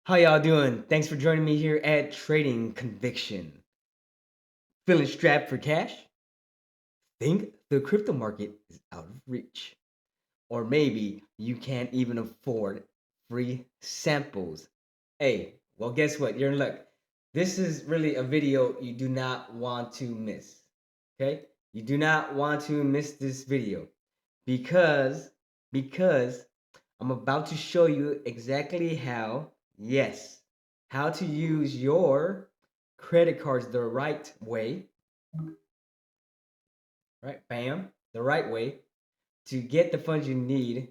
How y'all doing? Thanks for joining me here at Trading Conviction. Feeling strapped for cash? Think the crypto market is out of reach. Or maybe you can't even afford free samples. Hey, well, guess what? You're in luck. This is really a video you do not want to miss. Okay? You do not want to miss this video because because I'm about to show you exactly how, yes, how to use your credit cards the right way, right? Bam, the right way to get the funds you need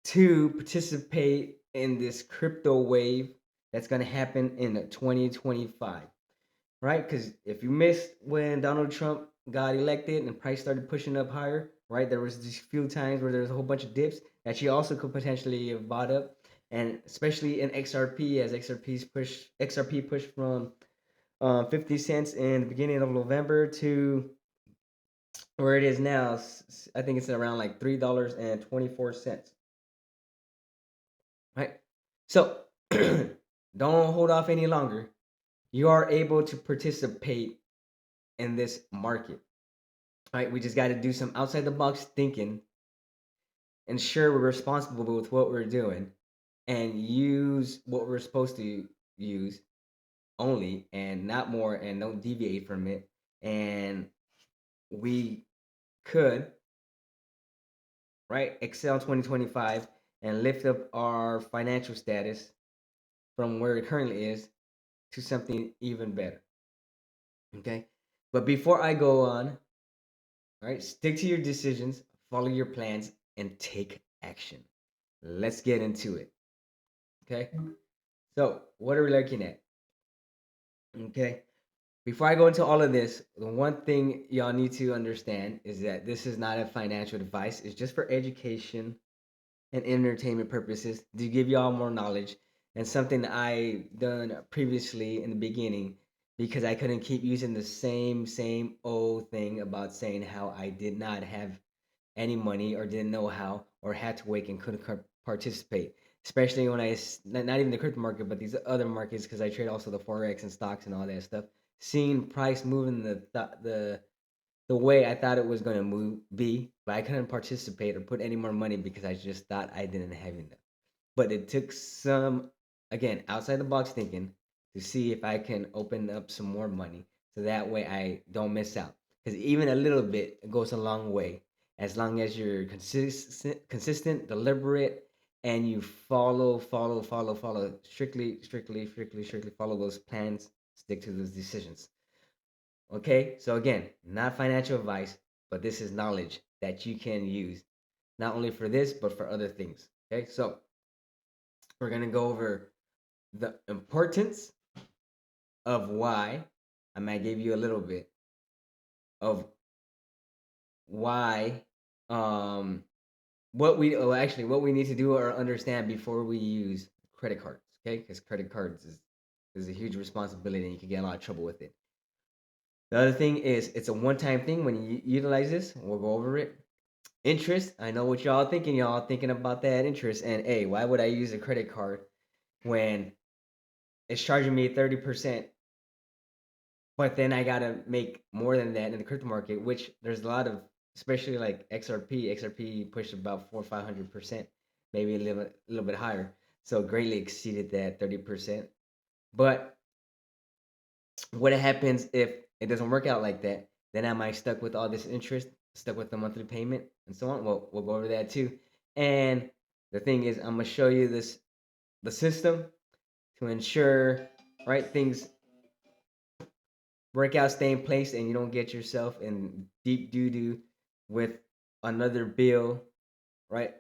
to participate in this crypto wave that's going to happen in 2025, right? Because if you missed when Donald Trump got elected and price started pushing up higher, right? There was these few times where there was a whole bunch of dips that she also could potentially have bought up, and especially in XRP as XRP pushed from 50 cents in the beginning of November to where it is now. I think it's around like $3.24, right? So don't hold off any longer. You are able to participate in this market. Right, we just got to do some outside the box thinking, ensure we're responsible with what we're doing, and use what we're supposed to use only and not more, and don't deviate from it. And we could, right, excel 2025 and lift up our financial status from where it currently is to something even better. Okay. But before I go on, all right, stick to your decisions, follow your plans, and take action. Let's get into it. Okay. So, what are we looking at? Okay. Before I go into all of this, the one thing y'all need to understand is that this is not a financial advice. It's just for education and entertainment purposes to give y'all more knowledge, and something I done previously in the beginning because I couldn't keep using the same old thing about saying how I did not have any money or didn't know how or had to wait and couldn't participate. Especially when not even the crypto market, but these other markets, because I trade also the forex and stocks and all that stuff. Seeing price moving the way I thought it was going to move be, but I couldn't participate or put any more money because I just thought I didn't have enough. But it took some, again, outside the box thinking to see if I can open up some more money so that way I don't miss out. Because even a little bit goes a long way as long as you're consistent, deliberate, and you follow strictly follow those plans, stick to those decisions. Okay, so again, not financial advice, but this is knowledge that you can use not only for this, but for other things. Okay, so we're going to go over the importance of why. I might give you a little bit of why, um, what we need to do or understand before we use credit cards. Okay, because credit cards is a huge responsibility and you can get in a lot of trouble with it. The other thing is it's a one-time thing when you utilize this. We'll go over it. Interest. I know what y'all thinking. Y'all thinking about that interest. And hey, why would I use a credit card when it's charging me 30%, but then I gotta make more than that in the crypto market, which there's a lot of, especially like XRP. XRP pushed about 400 or 500%, maybe a little bit higher. So greatly exceeded that 30%. But what happens if it doesn't work out like that? Then am I stuck with all this interest, stuck with the monthly payment, and so on? Well, we'll go over that too. And the thing is, I'm gonna show you the system to ensure right things work out, stay in place, and you don't get yourself in deep doo doo with another bill, right?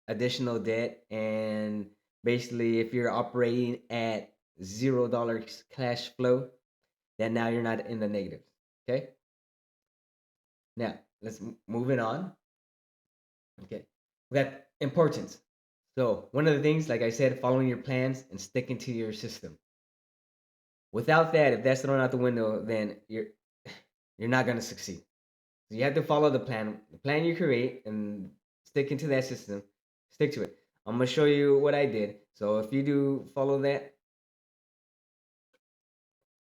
Additional debt, and basically, if you're operating at $0 cash flow, then now you're not in the negatives. Okay. Now let's moving on. Okay, we got importance. So one of the things, like I said, following your plans and sticking to your system. Without that, if that's thrown out the window, then you're not gonna succeed. So you have to follow the plan you create, and stick into that system. Stick to it. I'm gonna show you what I did. So if you do follow that,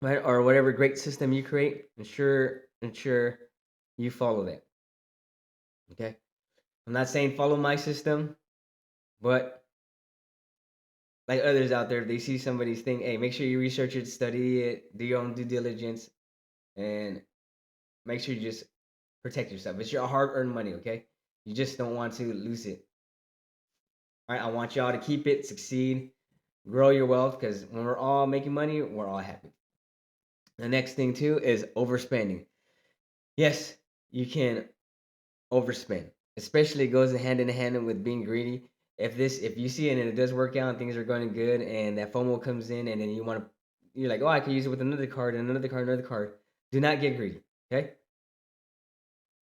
right? Or whatever great system you create, ensure you follow that. Okay. I'm not saying follow my system, but like others out there, if they see somebody's thing, hey, make sure you research it, study it, do your own due diligence, and make sure you just protect yourself. It's your hard-earned money, okay? You just don't want to lose it. All right, I want y'all to keep it, succeed, grow your wealth, because when we're all making money, we're all happy. The next thing too is overspending. Yes, you can overspend, especially goes hand in hand with being greedy. If you see it and it does work out and things are going good, and that FOMO comes in, and then you're like, oh, I could use it with another card and another card, another card. Do not get greedy. Okay.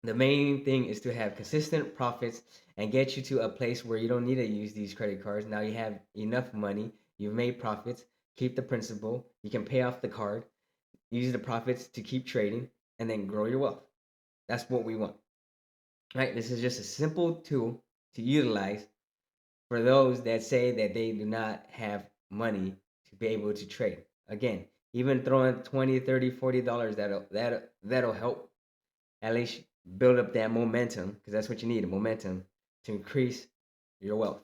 The main thing is to have consistent profits and get you to a place where you don't need to use these credit cards. Now you have enough money, you've made profits, keep the principal, you can pay off the card, use the profits to keep trading, and then grow your wealth. That's what we want. Right? This is just a simple tool to utilize for those that say that they do not have money to be able to trade. Again, even throwing 20, 30, $40, that'll help at least build up that momentum, because that's what you need, a momentum to increase your wealth.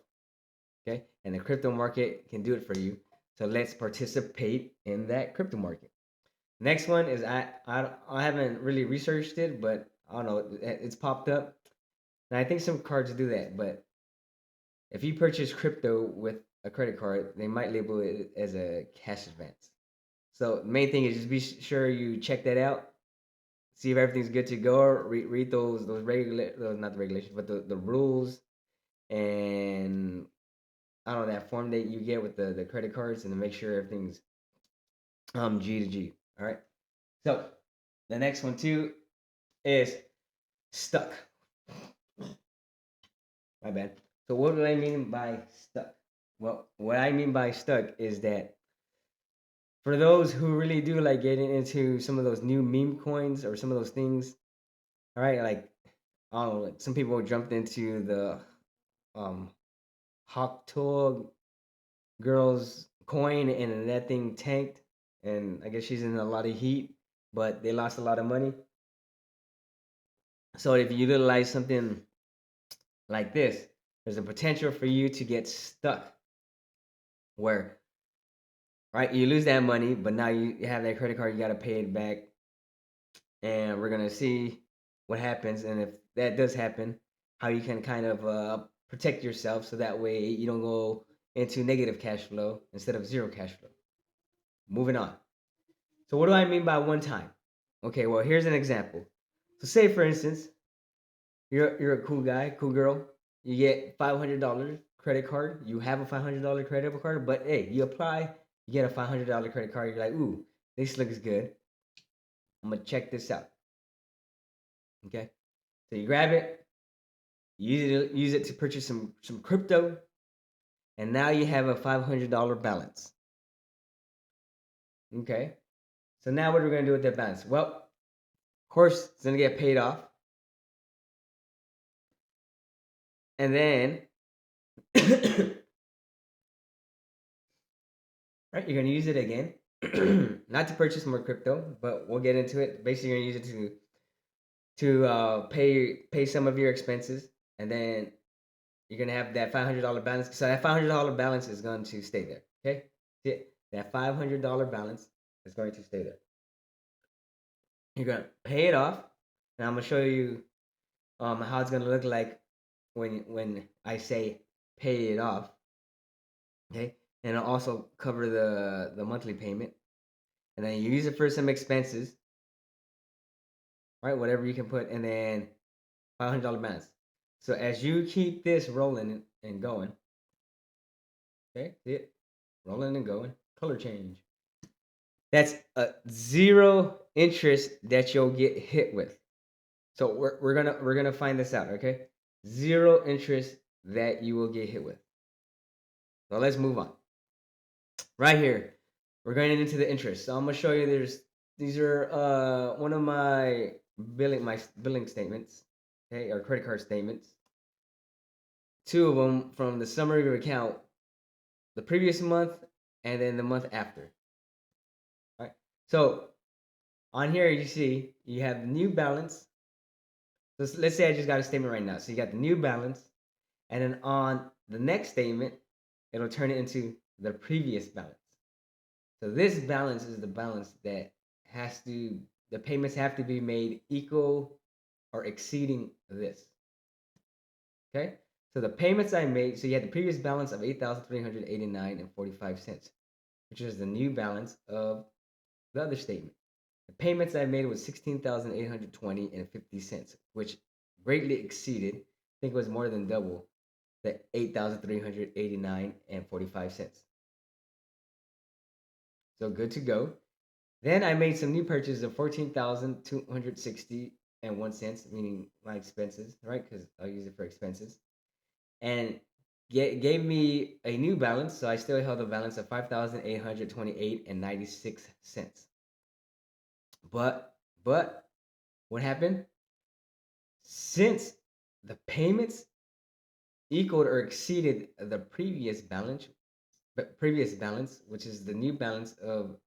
Okay? And the crypto market can do it for you. So let's participate in that crypto market. Next one is I haven't really researched it, but I don't know, it's popped up. And I think some cards do that, but if you purchase crypto with a credit card, they might label it as a cash advance. So the main thing is just be sure you check that out, see if everything's good to go. Read those not the regulations, but the rules, and I don't know, that form that you get with the credit cards, and to make sure everything's G to G. All right. So the next one too is stuck. My bad. So what do I mean by stuck? Well, what I mean by stuck is that for those who really do like getting into some of those new meme coins or some of those things, all right, like I don't know, like some people jumped into the um Hawk Tour girls coin, and that thing tanked, and I guess she's in a lot of heat, but they lost a lot of money. So if you utilize something like this, there's a potential for you to get stuck where, right, you lose that money, but now you have that credit card, you got to pay it back, and we're gonna see what happens, and if that does happen, how you can kind of protect yourself so that way you don't go into negative cash flow instead of zero cash flow. Moving on. So what do I mean by one time? Okay, well here's an example. So say for instance, you're a cool guy, cool girl. You get $500 credit card. You have a $500 credit card, but hey, you apply, you get a $500 credit card. You're like, ooh, this looks good. I'm gonna check this out. Okay, so you grab it, use it to purchase some crypto, and now you have a $500 balance. Okay, so now what are we gonna do with that balance? Well, of course, it's gonna get paid off, and then right, you're gonna use it again, not to purchase more crypto, but we'll get into it. Basically, you're gonna use it to pay some of your expenses, and then you're gonna have that $500 balance. So that $500 balance is going to stay there. Okay, that $500 balance is going to stay there. You're gonna pay it off, and I'm gonna show you how it's gonna look like when I say pay it off. Okay, and I'll also cover the monthly payment, and then you use it for some expenses, right? Whatever you can put, and then $500 balance. So as you keep this rolling and going, okay, see it rolling and going, color change. That's a zero interest that you'll get hit with. So we're gonna find this out, okay? Zero interest that you will get hit with. So let's move on. Right here, we're going into the interest. So I'm gonna show you. These are one of my billing statements, okay, or credit card statements. Two of them from the summary of your account, the previous month, and then the month after. All right. So on here, you see you have the new balance. So let's say I just got a statement right now. So you got the new balance, and then on the next statement, it'll turn it into the previous balance. So this balance is the balance that has to, the payments have to be made equal or exceeding this. Okay? So the payments I made, so you had the previous balance of 8,389 and 45 cents, which is the new balance of the other statement. The payments I made was 16,820 and 50 cents, which greatly exceeded, I think it was more than double the 8,389 and 45 cents. So good to go. Then I made some new purchases of 14,260 and 1 cent, meaning my expenses, right? Because I'll use it for expenses. And gave me a new balance, so I still held a balance of 5,828 and 96 cents. But what happened? Since the payments equaled or exceeded the previous balance, which is the new balance of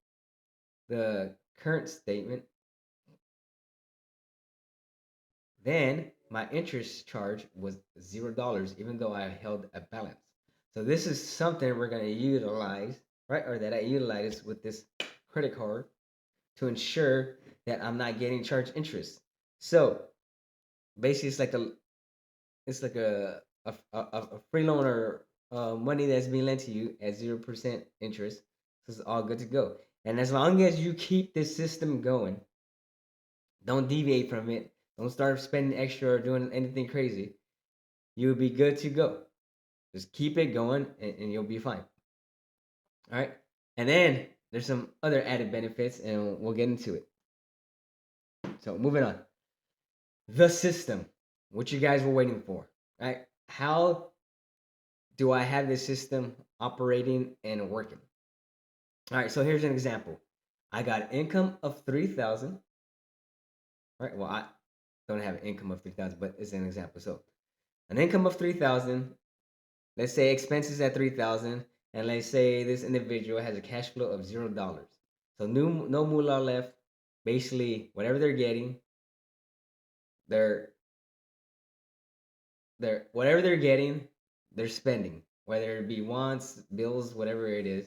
the current statement, then my interest charge was $0, even though I held a balance. So this is something we're going to utilize, right? Or that I utilize with this credit card to ensure that I'm not getting charged interest. So basically, it's like a free loan or money that's being lent to you at 0% interest. So it's all good to go. And as long as you keep this system going, don't deviate from it. Don't start spending extra or doing anything crazy. You'll be good to go. Just keep it going and you'll be fine. All right. And then there's some other added benefits and we'll get into it. So moving on. The system, what you guys were waiting for, right? How do I have this system operating and working? All right, so here's an example. I got income of 3,000. Right. Well, I don't have an income of 3,000, but it's an example. So an income of 3,000. Let's say expenses at 3,000, and let's say this individual has a cash flow of $0. So no moolah left. Basically, whatever they're getting, they're whatever they're getting, they're spending. Whether it be wants, bills, whatever it is,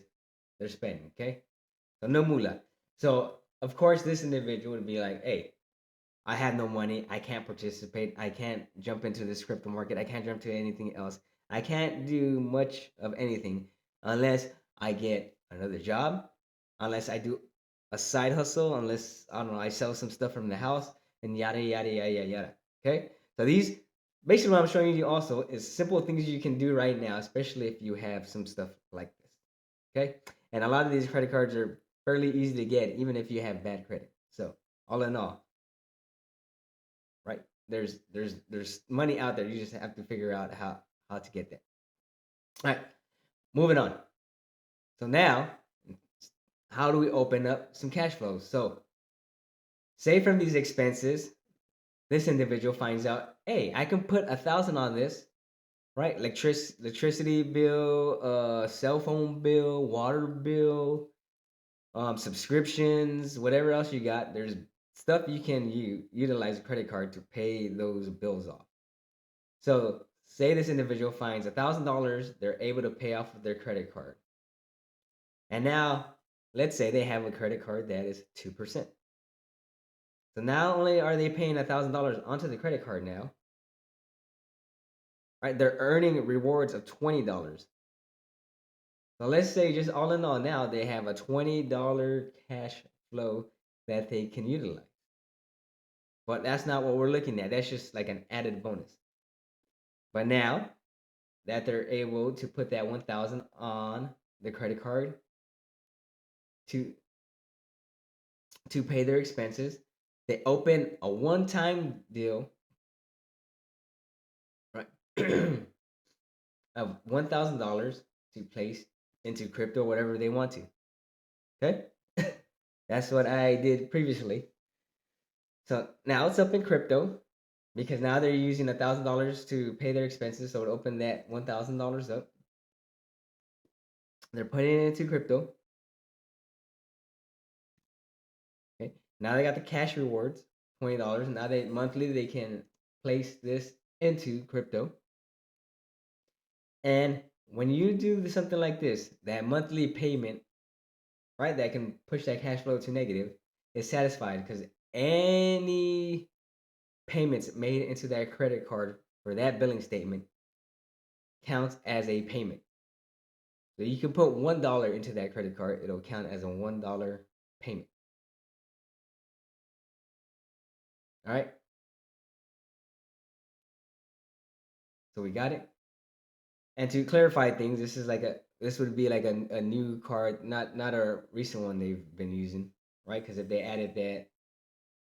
they're spending. Okay, so no moolah. So of course, this individual would be like, "Hey, I have no money. I can't participate. I can't jump into this crypto market. I can't jump to anything else. I can't do much of anything unless I get another job, unless I do a side hustle, unless I don't know, I sell some stuff from the house and yada yada yada yada. Okay? So these basically what I'm showing you also is simple things you can do right now, especially if you have some stuff like this. Okay? And a lot of these credit cards are fairly easy to get, even if you have bad credit. So all in all, right? There's money out there. You just have to figure out how to get there. All right, moving on. So now, how do we open up some cash flows? So, say from these expenses, this individual finds out, hey, I can put 1,000 on this, right? Electricity bill, cell phone bill, water bill, subscriptions, whatever else you got. There's stuff you can utilize a credit card to pay those bills off. So, say this individual finds $1,000, they're able to pay off with their credit card. And now, let's say they have a credit card that is 2%. So, not only are they paying $1,000 onto the credit card now, right, they're earning rewards of $20. So, let's say just all in all, now they have a $20 cash flow that they can utilize. But that's not what we're looking at. That's just like an added bonus. But now that they're able to put that 1,000 on the credit card to pay their expenses, they open a one-time deal, right, of $1,000 to place into crypto, whatever they want to. Okay, that's what I did previously. So now it's up in crypto because now they're using $1,000 to pay their expenses. So it opened that $1,000 up. They're putting it into crypto. Now they got the cash rewards, $20. Now they monthly they can place this into crypto. And when you do something like this, that monthly payment, right, that can push that cash flow to negative, is satisfied because any payments made into that credit card for that billing statement counts as a payment. So you can put $1 into that credit card, it'll count as a $1 payment. All right. So we got it. And to clarify things, this would be like a new card, not a recent one they've been using, right? Because if they added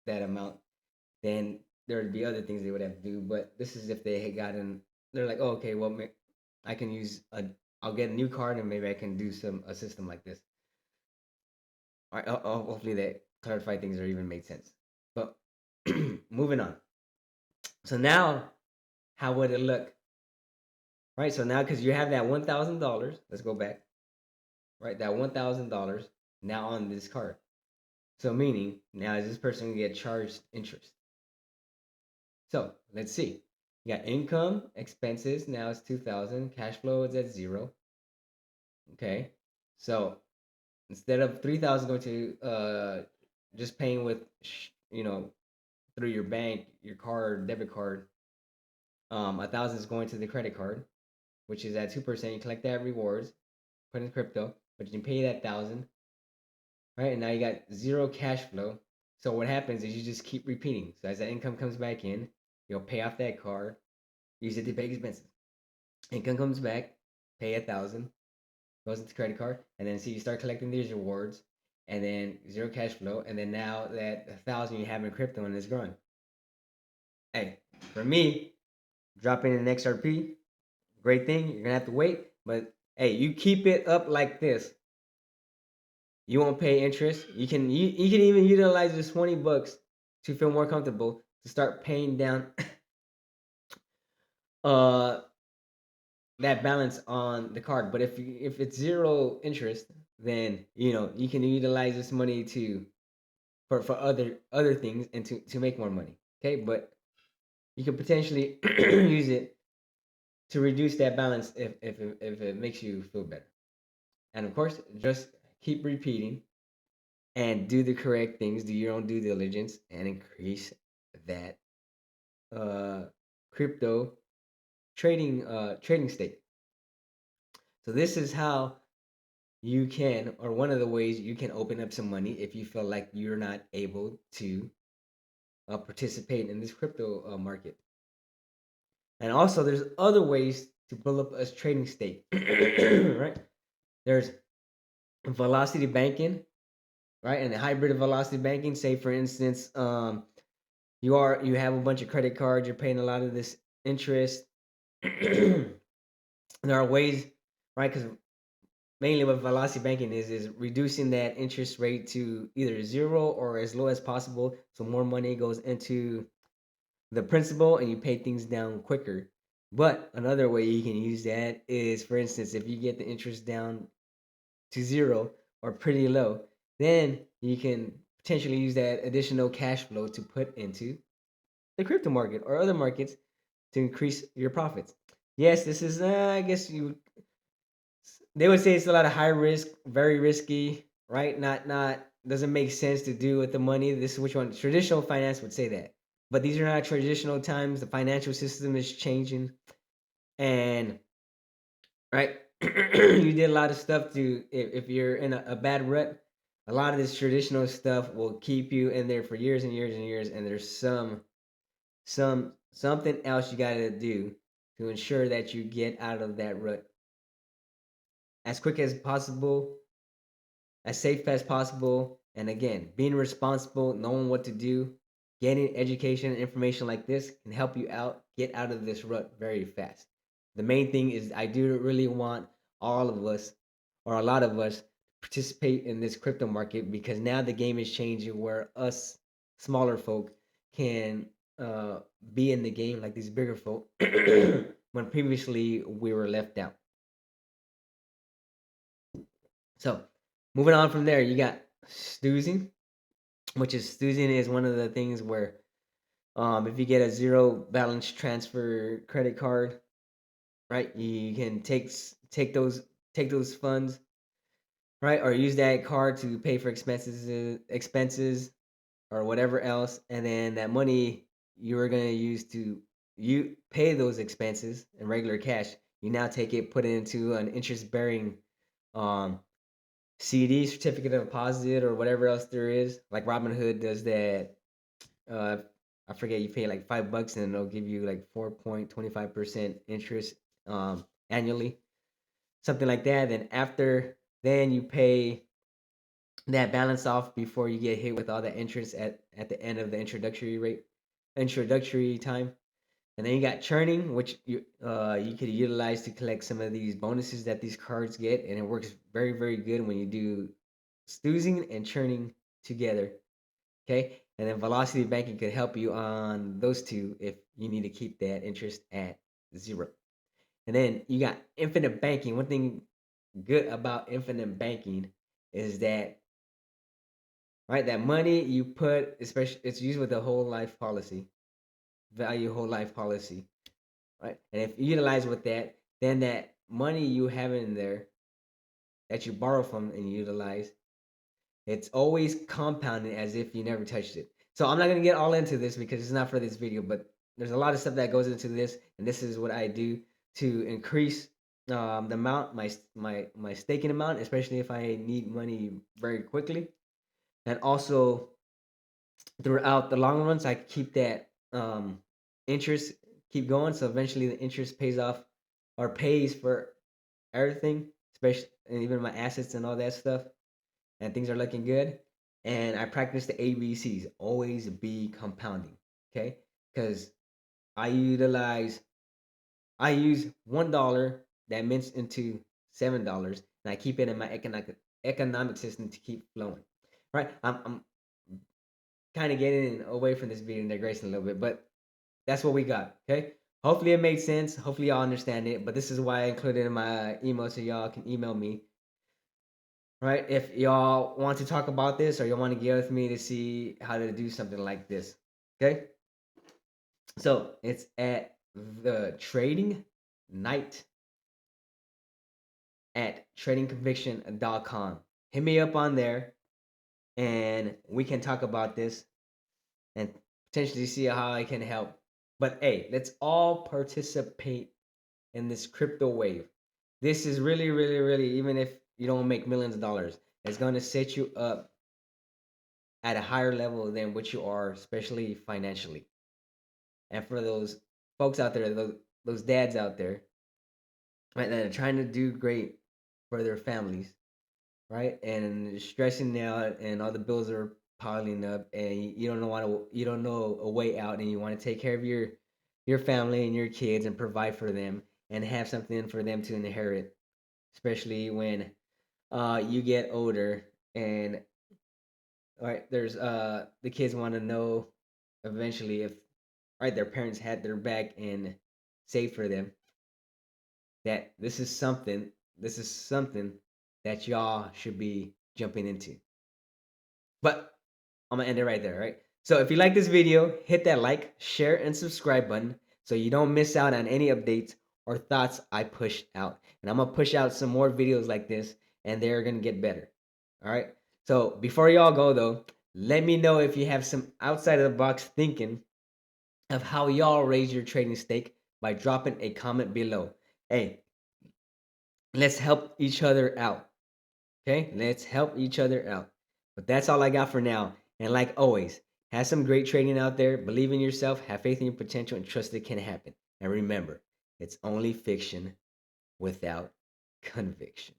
that amount, then there would be other things they would have to do. But this is if they had gotten, they're like, oh, okay, well, I can I'll get a new card and maybe I can do a system like this. All right, hopefully that clarified things or even made sense. But moving on. So now, how would it look? Right. So now, because you have that $1,000, let's go back. Right, that $1,000 now on this card. So meaning now is this person gonna get charged interest? So let's see. You got income, expenses. Now it's 2,000. Cash flow is at 0. Okay. So instead of 3,000 going to just paying with through your bank, your card, debit card, 1,000 is going to the credit card, which is at 2%. You collect that rewards, put in crypto, but you can pay that 1,000, right? And now you got 0 cash flow. So what happens is you just keep repeating. So as that income comes back in, you'll pay off that card, use it to pay expenses. Income comes back, pay 1,000, goes into credit card, and then see you start collecting these rewards, and then 0 cash flow, and then now that 1,000 you have in crypto and it's growing. Hey, for me, dropping in XRP, great thing. You're gonna have to wait, but hey, you keep it up like this. You won't pay interest. You can even utilize this $20 to feel more comfortable to start paying down uh that balance on the card. But if it's 0 interest, then you can utilize this money for other things and to make more money. Okay, but you can potentially use it to reduce that balance if it makes you feel better. And of course, just keep repeating and do the correct things, do your own due diligence, and increase that uh, crypto trading stake. So this is how you can, or one of the ways you can open up some money if you feel like you're not able to participate in this crypto market. And also, there's other ways to build up a trading stake, right? There's velocity banking, right? And the hybrid of velocity banking. Say, for instance, you have a bunch of credit cards, you're paying a lot of this interest. There are ways, right? Because mainly what velocity banking is reducing that interest rate to either 0 or as low as possible, so more money goes into the principal and you pay things down quicker. But another way you can use that is, for instance, if you get the interest down to 0 or pretty low, then you can potentially use that additional cash flow to put into the crypto market or other markets to increase your profits. Yes, this is, I guess they would say it's a lot of high risk, very risky, right? Not doesn't make sense to do with the money. This is which one traditional finance would say that. But these are not traditional times. The financial system is changing, and right, you did a lot of stuff to if you're in a bad rut. A lot of this traditional stuff will keep you in there for years and years and years, and there's something else you got to do to ensure that you get out of that rut as quick as possible, as safe as possible. And again, being responsible, knowing what to do, getting education and information like this can help you out, get out of this rut very fast. The main thing is I do really want all of us or a lot of us participate in this crypto market because now the game is changing where us smaller folk can be in the game like these bigger folk when previously we were left out. So moving on from there, you got Stuzy. which is student is one of the things where if you get a zero balance transfer credit card, right, you can take those funds, right, or use that card to pay for expenses or whatever else, and then that money you were gonna use to you pay those expenses in regular cash. You now take it, put it into an interest bearing um CD, certificate of deposit, or whatever else there is. Like Robinhood does that. Uh, I forget, you pay like $5 and they'll give you like 4.25% interest annually, something like that. Then then you pay that balance off before you get hit with all the interest at the end of the introductory time. And then you got churning, which you could utilize to collect some of these bonuses that these cards get, and it works very very good when you do stoozing and churning together. Okay, and then velocity banking could help you on those two if you need to keep that interest at zero. And then you got infinite banking. One thing good about infinite banking is that, right, that money you put, especially it's used with a whole life policy, value whole life policy, right? And if you utilize with that, then that money you have in there that you borrow from and utilize, it's always compounding as if you never touched it. So I'm not gonna get all into this because it's not for this video, but there's a lot of stuff that goes into this, and this is what I do to increase the amount, my staking amount, especially if I need money very quickly, and also throughout the long runs, I keep that interest keep going. So eventually, the interest pays off or pays for everything, especially and even my assets and all that stuff. And things are looking good. And I practice the ABCs. Always be compounding. Okay, because I utilize I use $1 that mints into $7, and I keep it in my economic system to keep flowing. Right, I'm kind of getting away from this video and digressing a little bit, but that's what we got. Okay. Hopefully it made sense. Hopefully y'all understand it. But this is why I included in my email so y'all can email me. Right. If y'all want to talk about this or you want to get with me to see how to do something like this. Okay. So it's at the trading night at tradingconviction.com. Hit me up on there and we can talk about this and potentially see how I can help. But hey, let's all participate in this crypto wave. This is really, really, really, even if you don't make millions of dollars, it's going to set you up at a higher level than what you are, especially financially. And for those folks out there, those dads out there, right, that are trying to do great for their families, right, and stressing out, and all the bills are piling up, and you don't know a way out, and you want to take care of your family and your kids and provide for them and have something for them to inherit, especially when you get older and right there's the kids want to know eventually if right their parents had their back and saved for them, that this is something that y'all should be jumping into. But I'm gonna end it right there, right? So if you like this video, hit that like, share, and subscribe button so you don't miss out on any updates or thoughts I push out. And I'm gonna push out some more videos like this, and they're gonna get better. All right. So before y'all go though, let me know if you have some outside of the box thinking of how y'all raise your trading stake by dropping a comment below. Hey, let's help each other out. Okay, let's help each other out. But that's all I got for now. And like always, have some great trading out there. Believe in yourself, have faith in your potential, and trust it can happen. And remember, it's only fiction without conviction.